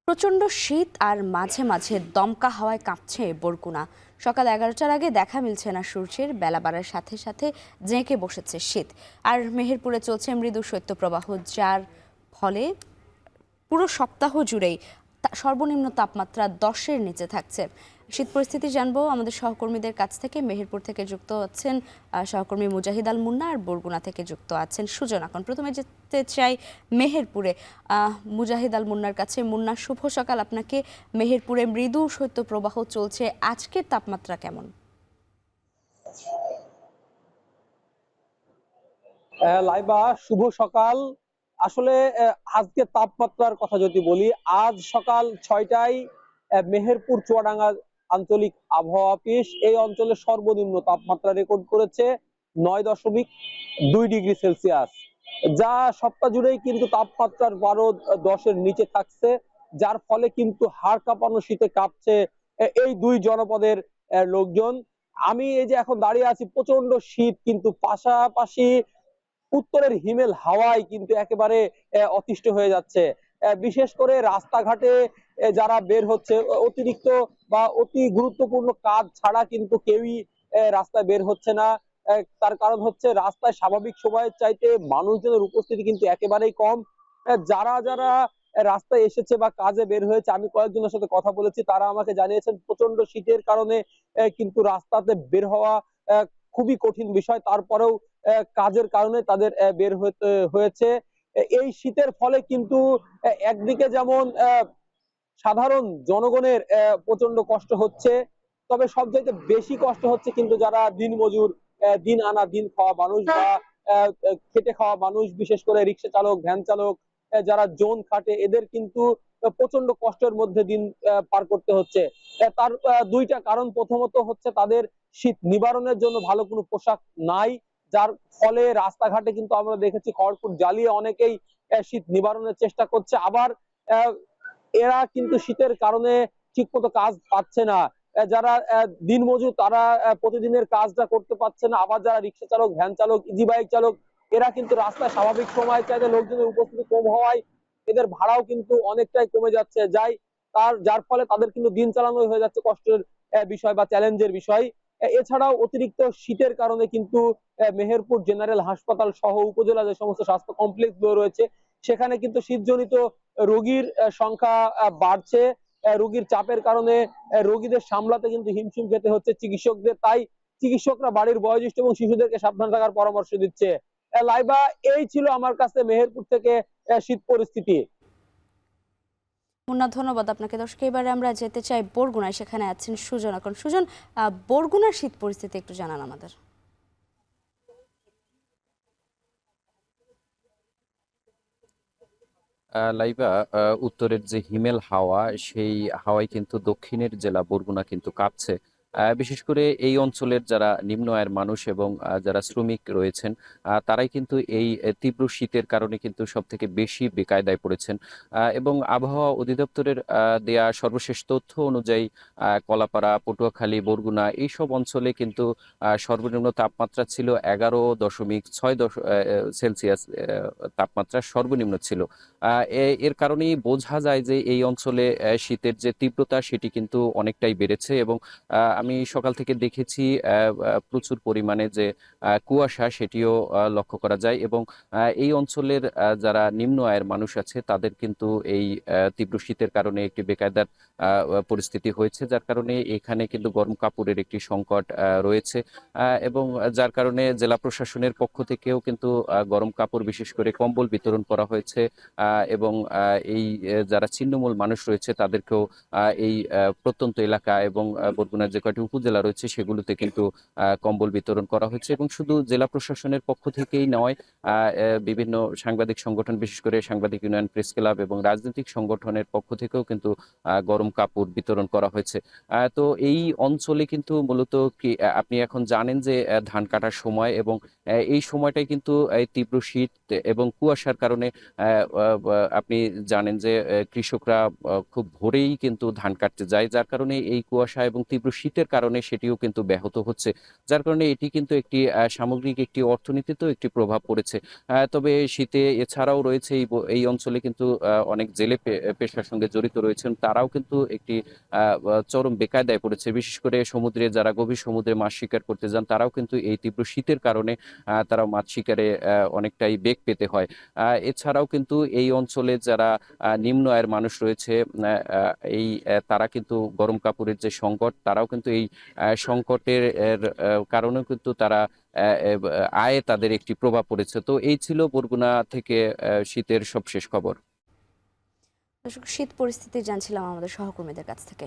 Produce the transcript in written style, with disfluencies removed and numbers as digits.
প্রচণ্ড শীত আর মাঝে মাঝে দমকা হাওয়ায় কাঁপছে বরগুনা। সকাল 11টার আগে দেখা মিলছে না সূর্যের, বেলা বাড়ার সাথে সাথে জেঁকে বসেছে শীত। আর মেহেরপুরে চলছে মৃদু শৈত্যপ্রবাহ, যার ফলে পুরো সপ্তাহ জুড়েই সর্বনিম্ন তাপমাত্রা 10-এর নিচে থাকছে। শীত পরিস্থিতি জানবো আমাদের সহকর্মীদের কাছ থেকে। মেহেরপুর থেকে যুক্ত আছেন সহকর্মী মুজাহিদ আল মুন্না, আর বরগুনা থেকে যুক্ত আছেন সুজন। এখন প্রথমে যেতে চাই মেহেরপুরে, মুজাহিদ আল মুন্নার কাছে। মুন্না, শুভ সকাল আপনাকে। মেহেরপুরে মৃদু শৈত্যপ্রবাহ চলছে, আজকের তাপমাত্রা কেমন? লাইবা, শুভ সকাল। আসলে আজকে তাপমাত্রার কথা যদি বলি, আজ সকাল 6টায় মেহেরপুর চুয়াডাঙ্গা আঞ্চলিক আবহাওয়া অফিস এই অঞ্চলের সর্বনিম্ন তাপমাত্রা রেকর্ড করেছে 9.2 ডিগ্রি সেলসিয়াস, যা সপ্তাহ জুড়েই কিন্তু তাপমাত্রার 12-10-এর নিচে থাকছে, যার ফলে কিন্তু হাড় কাঁপানো শীতে কাঁপছে এই দুই জনপদের লোকজন। আমি এই যে এখন দাঁড়িয়ে আছি, প্রচন্ড শীত, কিন্তু পাশাপাশি উত্তরের হিমেল হাওয়ায় কিন্তু একেবারে অতিষ্ঠ হয়ে যাচ্ছে। বিশেষ করে রাস্তাঘাটে যারা বের হচ্ছে, অতিরিক্ত বা অতি গুরুত্বপূর্ণ কাজ ছাড়া কিন্তু কেউই রাস্তায় বের হচ্ছে না। তার কারণ হচ্ছে রাস্তায় স্বাভাবিক সময়ের চাইতে মানুষজনের উপস্থিতি কিন্তু একেবারেই কম। যারা যারা রাস্তায় এসেছে বা কাজে বের হয়েছে, আমি কয়েকজনের সাথে কথা বলেছি, তারা আমাকে জানিয়েছেন প্রচন্ড শীতের কারণে কিন্তু রাস্তাতে বের হওয়া খুবই কঠিন বিষয়। তারপরেও কাজের কারণে তাদের বের হতে হয়েছে। এই শীতের ফলে কিন্তু একদিকে যেমন সাধারণ জনগণের প্রচন্ড কষ্ট হচ্ছে, তবে সবচাইতে বেশি কষ্ট হচ্ছে কিন্তু যারা দিনমজুর, দিন আনা দিন খাওয়া মানুষ বা খেটে খাওয়া মানুষ, বিশেষ করে রিক্সা চালক, ভ্যান চালক, যারা জোন খাটে, এদের কিন্তু প্রচন্ড কষ্টের মধ্যে দিন পার করতে হচ্ছে। তার দুইটা কারণ। প্রথমত হচ্ছে তাদের শীত নিবারণের জন্য ভালো কোনো পোশাক নাই, যার ফলে রাস্তাঘাটে কিন্তু আমরা দেখেছি খড়কুট জ্বালিয়ে অনেকেই শীত নিবারণের চেষ্টা করছে। আবার এরা কিন্তু শীতের কারণে ঠিকমতো কাজ পাচ্ছে না। যারা দিনমজুর, তারা প্রতিদিনের কাজটা করতে পারছে না। আবার যারা রিক্সা চালক, ভ্যান চালক, ইজি বাইক চালক, এরা কিন্তু রাস্তায় স্বাভাবিক সময় চাইতে লোকজনের উপস্থিতি কম হওয়ায় এদের ভাড়াও কিন্তু অনেকটাই কমে যাচ্ছে, যার ফলে তাদের কিন্তু দিন চালানো হয়ে যাচ্ছে কষ্টের বিষয় বা চ্যালেঞ্জের বিষয়। এছাড়াও অতিরিক্ত শীতের কারণে কিন্তু মেহেরপুর জেনারেল হাসপাতাল সহ উপজেলা যে সমস্ত স্বাস্থ্য কমপ্লেক্স গুলো রয়েছে, সেখানে কিন্তু শীতজনিত রোগীর সংখ্যা বাড়ছে। রোগীর চাপের কারণে রোগীদের সামলাতে কিন্তু হিমশিম খেতে হচ্ছে চিকিৎসকদের। তাই চিকিৎসকরা বাড়ির বয়োজ্যেষ্ঠ এবং শিশুদেরকে সাবধান থাকার পরামর্শ দিচ্ছে। লাইবা, এই ছিল আমার কাছে মেহেরপুর থেকে শীত পরিস্থিতি। মুন্না, ধন্যবাদ আপনাকে। দর্শক, এবারে আমরা যেতে চাই বরগুনায়, সেখানে আছেন সুজন। এখন সুজন, বরগুনার শীত পরিস্থিতি একটু জানান আমাদের। লাইবা, উত্তরের যে হিমেল হাওয়া, সেই হাওয়ায় কিন্তু দক্ষিণের জেলা বরগুনা কিন্তু কাঁপছে। বিশেষ করে এই অঞ্চলের যারা নিম্ন আয়ের মানুষ এবং যারা শ্রমিক রয়েছেন, তারাই কিন্তু এই তীব্র শীতের কারণে কিন্তু সব থেকে বেশি বেকায়দায় পড়েছেন। এবং আবহাওয়া অধিদপ্তরের দেয়া সর্বশেষ তথ্য অনুযায়ী কলাপাড়া, পটুয়াখালী, বরগুনা এইসব অঞ্চলে কিন্তু সর্বনিম্ন তাপমাত্রা ছিল 11.6 সেলসিয়াস তাপমাত্রা সর্বনিম্ন ছিল। এর কারণেই বোঝা যায় যে এই অঞ্চলে শীতের যে তীব্রতা সেটি কিন্তু অনেকটাই বেড়েছে। এবং আমি সকাল থেকে দেখেছি প্রচুর পরিমাণে যে কুয়াশা, সেটিও লক্ষ্য করা যায়। এবং এই অঞ্চলের যারা নিম্ন আয়ের মানুষ আছে, তাদের কিন্তু এই তীব্র শীতের কারণে একটি বেকায়দার পরিস্থিতি হয়েছে, যার কারণে এখানে কিন্তু গরম কাপড়ের একটি সংকট রয়েছে। এবং যার কারণে জেলা প্রশাসনের পক্ষ থেকেও কিন্তু গরম কাপড়, বিশেষ করে কম্বল বিতরণ করা হয়েছে। এবং এই যারা ছিন্নমূল মানুষ রয়েছে, তাদেরকেও এই প্রত্যন্ত এলাকা এবং বরগুনার যে কয়টি উপজেলা রয়েছে সেগুলোতে কিন্তু কম্বল বিতরণ করা হয়েছে। এবং শুধু জেলা প্রশাসনের পক্ষ থেকেই নয়, বিভিন্ন সাংবাদিক সংগঠন, বিশেষ করে সাংবাদিক ইউনিয়ন, প্রেস ক্লাব এবং রাজনৈতিক সংগঠনের পক্ষ থেকেও কিন্তু গরম কাপড় বিতরণ করা হয়েছে। তো এই অঞ্চলে কিন্তু মূলত কি আপনি এখন জানেন যে ধান কাটার সময়, এবং এই সময়টাই কিন্তু এই তীব্র শীত এবং কুয়াশার কারণে আপনি জানেন যে কৃষকরা খুব ভোরেই কিন্তু ধান কাটতে যায়, যার কারণে এই কুয়াশা এবং তীব্র শীত শীতের কারণে সেটিও কিন্তু ব্যাহত হচ্ছে, যার কারণে এটি কিন্তু একটি সামগ্রিক একটি অর্থনীতিতেও একটি প্রভাব পড়েছে। তবে শীতে এছাড়াও রয়েছে এই অঞ্চলে কিন্তু অনেক জেলে পেশার সঙ্গে জড়িত রয়েছেন, তারাও কিন্তু একটি চরম বেকায়দায় পড়েছে। বিশেষ করে সমুদ্রে যারা গভীর সমুদ্রে মাছ শিকার করতে যান, তারাও কিন্তু এই তীব্র শীতের কারণে তারা মাছ শিকারে অনেকটাই বেগ পেতে হয়। এছাড়াও কিন্তু এই অঞ্চলে যারা নিম্ন আয়ের মানুষ রয়েছে, তারা কিন্তু গরম কাপড়ের যে সংকট, তারাও কিন্তু এই সংকটের কারণেও কিন্তু তারা আয়ে তাদের একটি প্রভাব পড়েছে। তো এই ছিল বরগুনা থেকে শীতের সবশেষ খবর। দর্শক, শীত পরিস্থিতি জানছিলাম আমাদের সহকর্মীদের কাছ থেকে।